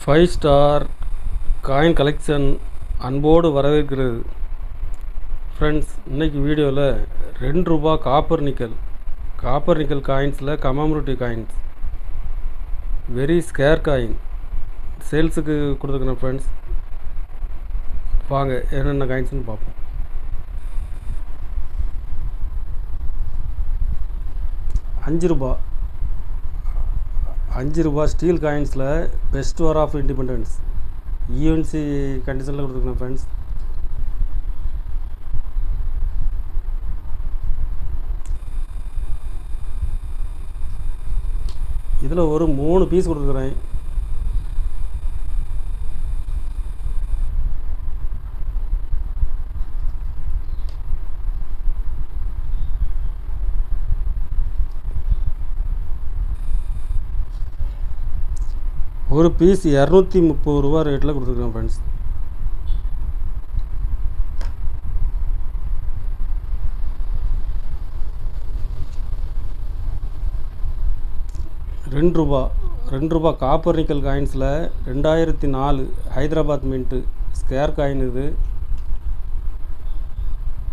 Five star coin collection அன்போடு வரவேற்கிறது. Friends, இன்றைக்கி வீடியோவில் ₹2 காப்பர் நிக்கல் காயின்ஸில் commemorative coins very scarce coin சேல்ஸுக்கு கொடுத்துருக்குறேன். ஃப்ரெண்ட்ஸ், வாங்க என்னென்ன காயின்ஸ்னு பார்ப்போம். ₹5 ஸ்டீல் காயின்ஸில் best war of independence ENC கண்டிஷனில் கொடுத்துருக்கேன். ஃப்ரெண்ட்ஸ், இதில் ஒரு 3 பீஸ் கொடுத்துருக்குறேன். ஒரு பீஸ் ₹230 ரேட்டில் கொடுத்துருக்கேன். ஃப்ரெண்ட்ஸ், ₹2 காப்பர் நிக்கல் காயின்ஸில் 2004 ஹைதராபாத் மின்ட்டு ஸ்கேர் காயின். இது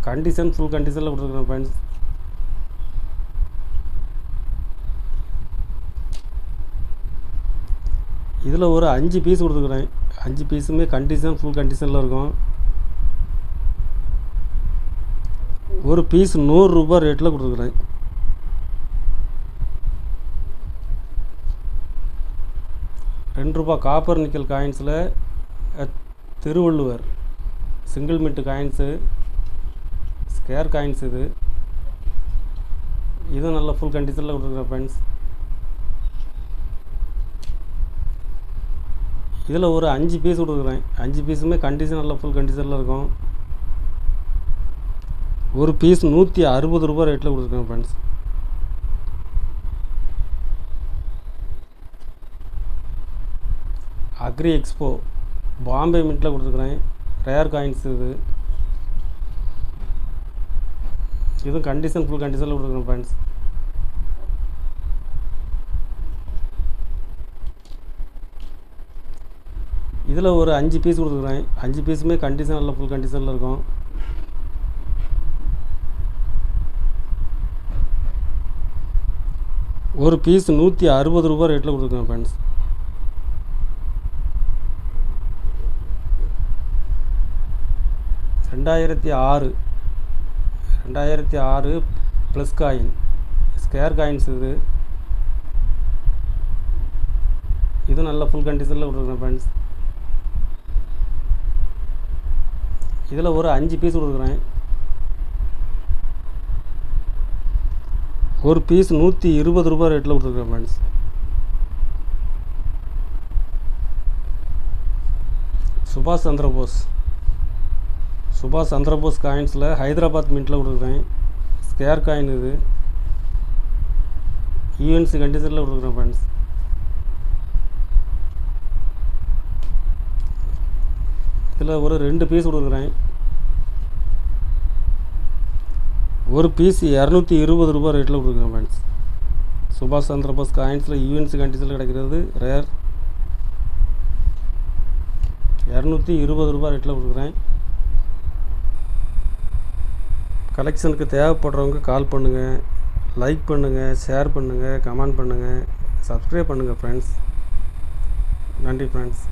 கண்டிஷன் ஃபுல் கண்டிஷனில் கொடுத்துருக்குறேன். ஃப்ரெண்ட்ஸ், இதில் ஒரு 5 பீஸ் கொடுத்துருக்குறேன். 5 பீஸுமே கண்டிஷன் ஃபுல் கண்டிஷனில் இருக்கும். ஒரு பீஸ் ₹100 ரேட்டில் கொடுத்துருக்குறேன். ₹2 காப்பர் நிக்கல் காயின்ஸில் Thiruvalluvar single mint coins scarce coins. இதுவும் நல்ல ஃபுல் கண்டிஷனில் கொடுத்துருக்குறேன். ஃப்ரெண்ட்ஸ், இதில் ஒரு 5 பீஸ் கொடுக்குறேன். 5 பீஸுமே கண்டிஷன் நல்ல ஃபுல் கண்டிஷனில் இருக்கும். ஒரு பீஸ் ₹160 ரேட்டில் கொடுத்துருக்கேன். ஃப்ரெண்ட்ஸ், அக்ரி எக்ஸ்போ பாம்பே மின்ட்டில் கொடுத்துருக்குறேன். Rare coins. இதுவும் கண்டிஷன் ஃபுல் கண்டிஷனில் கொடுத்துருக்குறேன். ஃப்ரெண்ட்ஸ், இதில் ஒரு 5 பீஸ் கொடுத்துருக்குறேன். 5 பீஸுமே கண்டிஷன் நல்ல ஃபுல் கண்டிஷனில் இருக்கும். ஒரு பீஸ் ₹160 ரேட்டில் கொடுத்துருக்கேன். ஃப்ரெண்ட்ஸ், ரெண்டாயிரத்தி ஆறு ப்ளஸ் காயின் ஸ்கேர் காயின்ஸ். இது நல்ல ஃபுல் கண்டிஷனில் கொடுத்துருக்கேன். ஃப்ரெண்ட்ஸ், இதில் ஒரு 5 பீஸ் கொடுக்குறேன். ஒரு பீஸ் ₹120 ரேட்டில் கொடுத்துருக்கேன். ஃப்ரெண்ட்ஸ், சுபாஷ் சந்திரபோஸ் காயின்ஸில் ஹைதராபாத் மின்ட்டில் கொடுத்துருக்கேன். Scare coin. இது ஈஎன்சி கண்டிஷனில் கொடுத்துருக்கேன். ஃப்ரெண்ட்ஸ், இதில் ஒரு 2 பீஸ் கொடுக்குறேன். ஒரு பீஸ் ₹220 ரேட்டில் கொடுக்குறேன். ஃப்ரெண்ட்ஸ், சுபாஷ் சந்திரபோஸ் காயின்ஸில் யூஎன்சி கண்டிஷனில் கிடைக்கிறது ரேர். ₹220 ரேட்டில் கொடுக்குறேன். கலெக்ஷனுக்கு தேவைப்படுறவங்க கால் பண்ணுங்கள், லைக் பண்ணுங்கள், ஷேர் பண்ணுங்கள், கமெண்ட் பண்ணுங்கள், சப்ஸ்கிரைப் பண்ணுங்கள். ஃப்ரெண்ட்ஸ், நன்றி. ஃப்ரெண்ட்ஸ்.